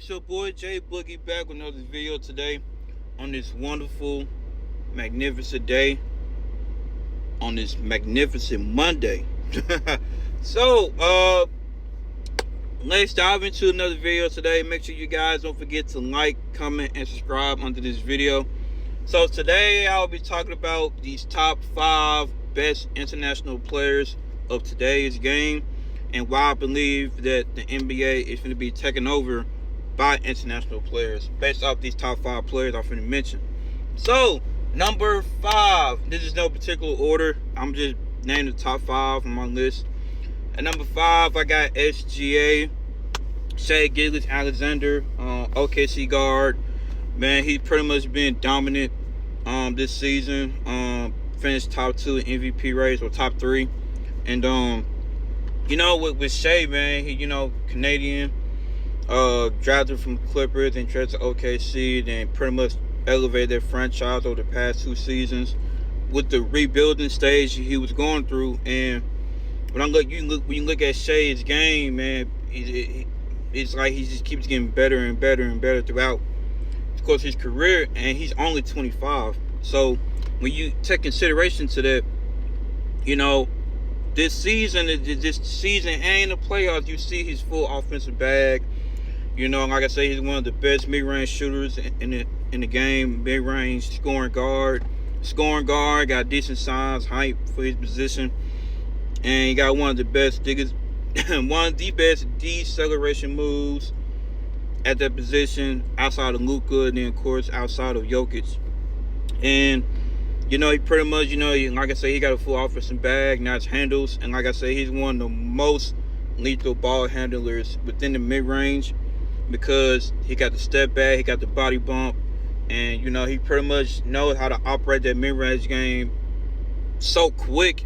it's your boy Jay Boogie back with another video today on this wonderful, magnificent day, on this magnificent Monday. so, let's dive into another video today. Make sure you guys don't forget to like, comment, and subscribe under this video. So today I'll be talking about these top 5 best international players of today's game and why I believe that the NBA is going to be taken over by international players based off these top 5 players I'm going to mention. So, number 5, this is no particular order. I'm just naming the top 5 on my list. At number 5, I got SGA, Shai Gilgeous-Alexander, OKC guard. Man, he's pretty much been dominant this season. Finished top 2 in MVP race, or top 3. And with Shai, man, he Canadian, drafted from Clippers and traded to OKC, then pretty much elevated their franchise over the past 2 seasons with the rebuilding stage he was going through. And when you look at Shai's game, man, it's like he just keeps getting better and better and better throughout, of course, his career, and he's only 25. So when you take consideration to that, this season and the playoffs, you see his full offensive bag. Like I say, he's one of the best mid-range shooters in the game. Mid-range scoring guard, got decent size, height for his position, and he got one of the best deceleration moves at that position outside of Luka, and then of course outside of Jokic. And he pretty much, like I say, he got a full offensive bag, not handles. And like I say, he's one of the most lethal ball handlers within the mid-range because he got the step back, he got the body bump, and, he pretty much knows how to operate that mid-range game so quick.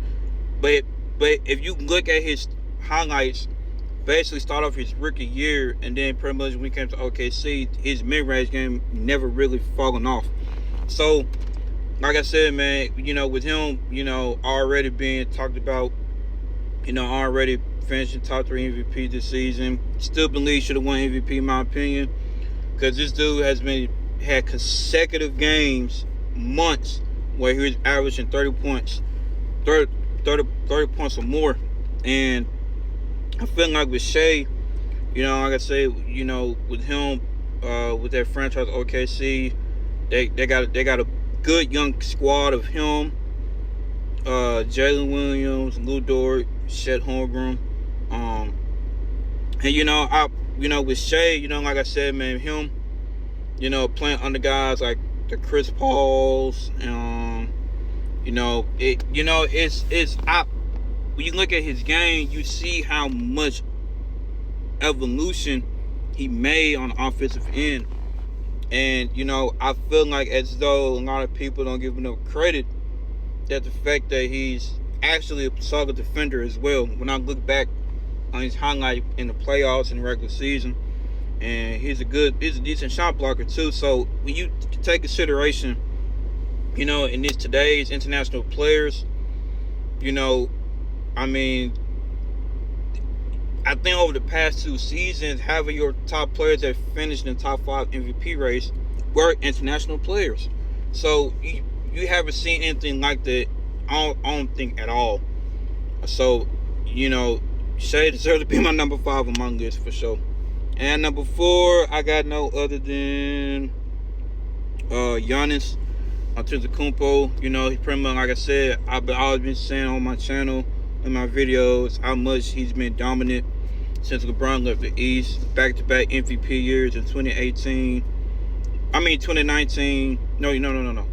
But if you look at his highlights, basically start off his rookie year, and then pretty much when he came to OKC, his mid-range game never really fallen off. So, like I said, man, with him, already being talked about, already finishing top 3 MVP this season. Still believe should have won MVP in my opinion, because this dude had consecutive games, months, where he was averaging 30 points or more. And I feel like with Shai, like I say, with him, with that franchise OKC, they got a good young squad of him, Jalen Williams, Lou Dort, Chet Holmgren, and with Shai, like I said, man, him, playing under guys like the Chris Pauls, when you look at his game, you see how much evolution he made on the offensive end. And, I feel like as though a lot of people don't give enough credit that the fact that he's actually a solid defender as well. When I look back on his highlight in the playoffs and the regular season, and he's a decent shot blocker too. So when you take consideration, in today's international players, I think over the past 2 seasons, having your top players that finished in the top 5 MVP race were international players. So you haven't seen anything like that, I don't think, at all. So, Shai deserves to be my number 5 on my list for sure. And number 4, I got no other than Giannis Antetokounmpo. He pretty much, like I said, I've always been saying on my channel, in my videos, how much he's been dominant since LeBron left the East. Back-to-back MVP years in 2019.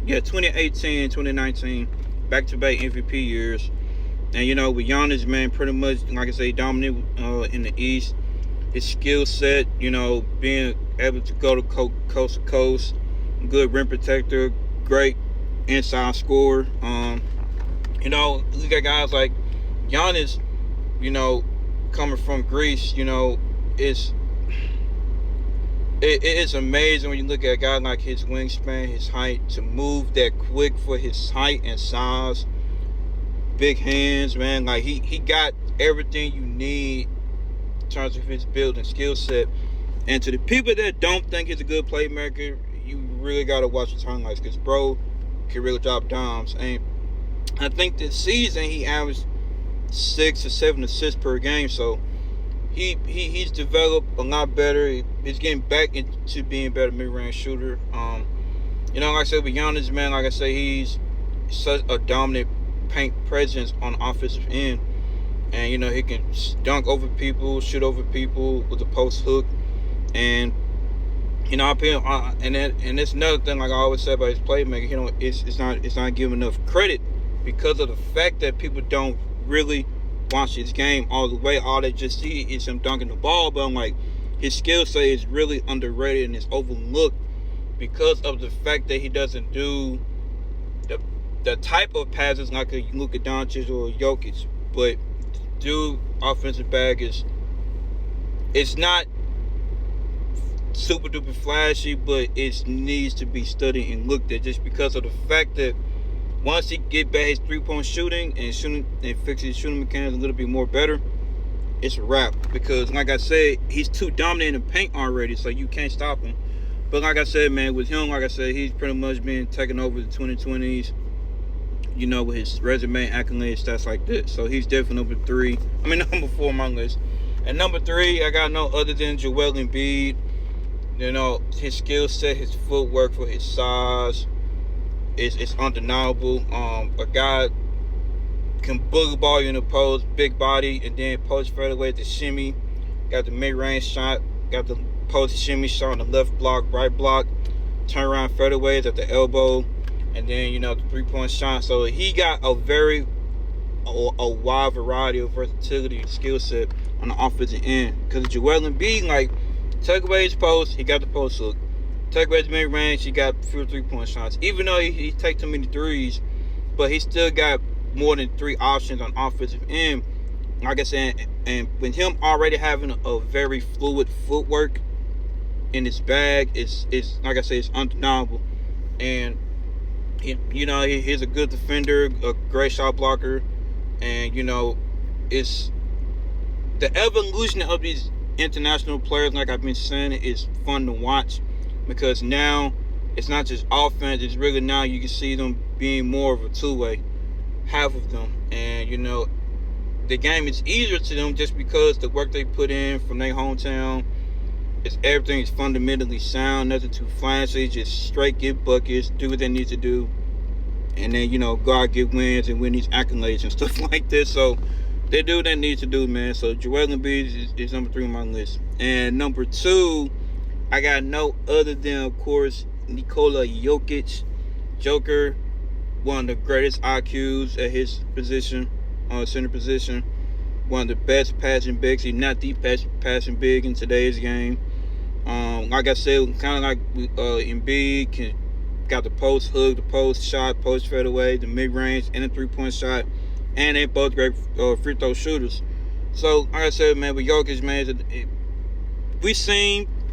Yeah, 2018 and 2019. Back-to-back MVP years. And, with Giannis, man, pretty much, like I say, dominant in the East. His skill set, being able to go to coast to coast. Good rim protector. Great inside scorer. Look at guys like Giannis, coming from Greece, it's amazing when you look at a guy like his wingspan, his height, to move that quick for his height and size. Big hands, man. Like he got everything you need in terms of his build and skill set. And to the people that don't think he's a good playmaker, you really got to watch his highlights, because bro can really drop dimes. And I think this season he averaged 6 or 7 assists per game. So he's developed a lot better. He's getting back into being a better mid-range shooter. Like I said with Giannis, man, like I say, he's such a dominant paint presence on the offensive end. And, he can dunk over people, shoot over people with a post hook. And, and that's another thing, like I always say about his playmaking, it's not giving enough credit because of the fact that people don't really watch his game all the way. All they just see is him dunking the ball. But I'm like, his skill set is really underrated and is overlooked because of the fact that he doesn't do the type of passes like a Luka Doncic or Jokic. But dude, offensive bag it's not super duper flashy, but it needs to be studied and looked at, just because of the fact that once he get back his 3-point shooting and fix his shooting mechanics a little bit more better, it's a wrap. Because like I said, he's too dominant in the paint already, so you can't stop him. But like I said, man, with him, like I said, he's pretty much been taking over the 2020s, with his resume, accolades, stats like that. So he's definitely number 4 on my list. And number 3, I got no other than Joel Embiid. His skill set, his footwork for his size, it's undeniable. A guy can boogie ball you in the post, big body, and then post fadeaway at the shimmy. Got the mid-range shot, got the post shimmy shot on the left block, right block, turn around fadeaways at the elbow, and then the 3-point shot. So he got a wide variety of versatility and skill set on the offensive end. Because Joel Embiid, take away his post, he got the post hook. Take away his mid-range, he got fewer 3-point shots. Even though he takes too many threes, but he still got more than 3 options on offensive end. Like I said, and with him already having a very fluid footwork in his bag, it's like I said, it's undeniable. And he's a good defender, a great shot blocker, and it's the evolution of these international players, like I've been saying, is fun to watch, because now it's not just offense, it's really now you can see them being more of a two-way, half of them. And the game is easier to them just because the work they put in from their hometown, everything is fundamentally sound, nothing too flashy, just straight get buckets, do what they need to do, and then go out, get wins and win these accolades and stuff like this. So they do what they need to do, man. So Joel Embiid is number 3 on my list. And number 2, I got no other than, of course, Nikola Jokic. Joker, one of the greatest IQs at his position, center position. One of the best passing bigs. He's not the best passing big in today's game. Like I said, kind of like Embiid, got the post hook, the post shot, post fadeaway, the mid-range, and the 3-point shot. And they both great free throw shooters. So, like I said, man, with Jokic, man,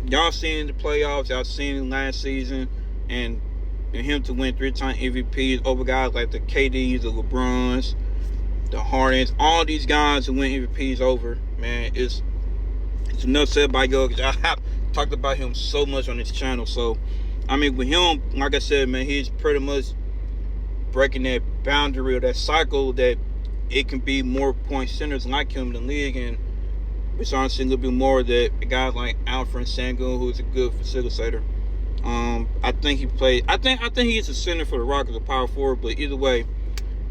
y'all seen the playoffs, y'all seen him last season, and him to win 3-time MVPs over guys like the KDs, the LeBrons, the Hardens, all these guys who win MVPs over, man, it's enough said by Jokic. I have talked about him so much on this channel. So, with him, like I said, man, he's pretty much breaking that boundary or that cycle that it can be more point centers like him in the league, and we're starting to see a little bit more of that guys like Alfred Sengun, who's a good facilitator. I think he's a center for the Rockets, a power forward, but either way,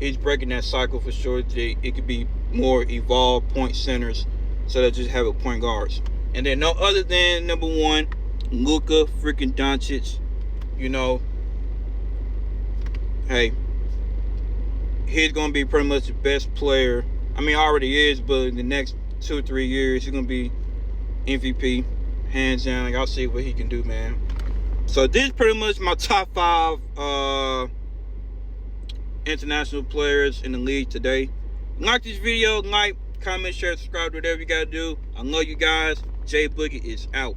he's breaking that cycle for sure. It could be more evolved point centers so that just have a point guards. And then no other than number 1, Luka freaking Doncic. Hey, he's going to be pretty much the best player. Already is, but in the next 2 or 3 years, he's going to be MVP, hands down. Y'all see what he can do, man. So this is pretty much my top 5 international players in the league today. Like this video, comment, share, subscribe, whatever you got to do. I love you guys. Jay Boogie is out.